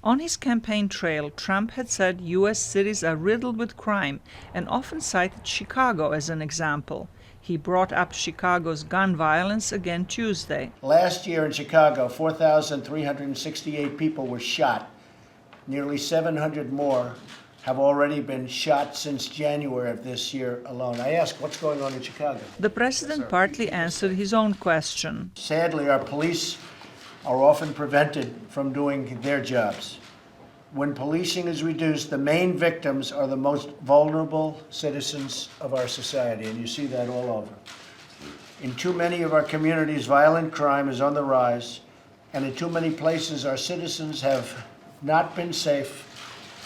On his campaign trail, Trump had said U.S. cities are riddled with crime and often cited Chicago as an example. He brought up Chicago's gun violence again Tuesday. Last year in Chicago, 4,368 people were shot. Nearly 700 more have already been shot since January of this year alone. I ask, what's going on in Chicago? The president partly answered his own question. Sadly, our police are often prevented from doing their jobs. When policing is reduced, the main victims are the most vulnerable citizens of our society, and you see that all over. In too many of our communities, violent crime is on the rise, and in too many places, our citizens have not been safe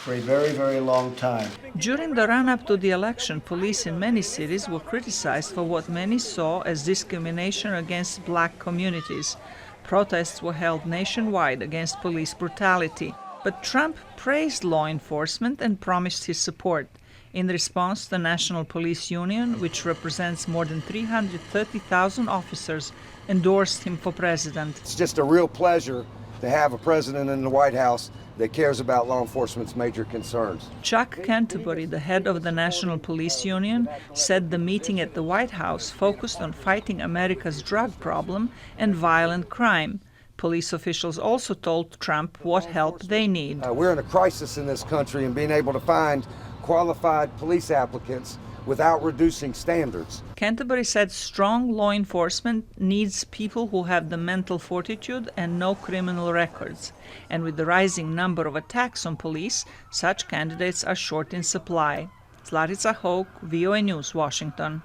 for a very, very long time. During the run-up to the election, police in many cities were criticized for what many saw as discrimination against black communities. Protests were held nationwide against police brutality. But Trump praised law enforcement and promised his support. In response, the National Police Union, which represents more than 330,000 officers, endorsed him for president. It's just a real pleasure to have a president in the White House that cares about law enforcement's major concerns. Chuck Canterbury, the head of the National Police Union, said the meeting at the White House focused on fighting America's drug problem and violent crime. Police officials also told Trump what help they need. We're in a crisis in this country, and being able to find qualified police applicants without reducing standards. Canterbury said strong law enforcement needs people who have the mental fortitude and no criminal records. And with the rising number of attacks on police, such candidates are short in supply. Zlatica, Hoke, VOA News, Washington.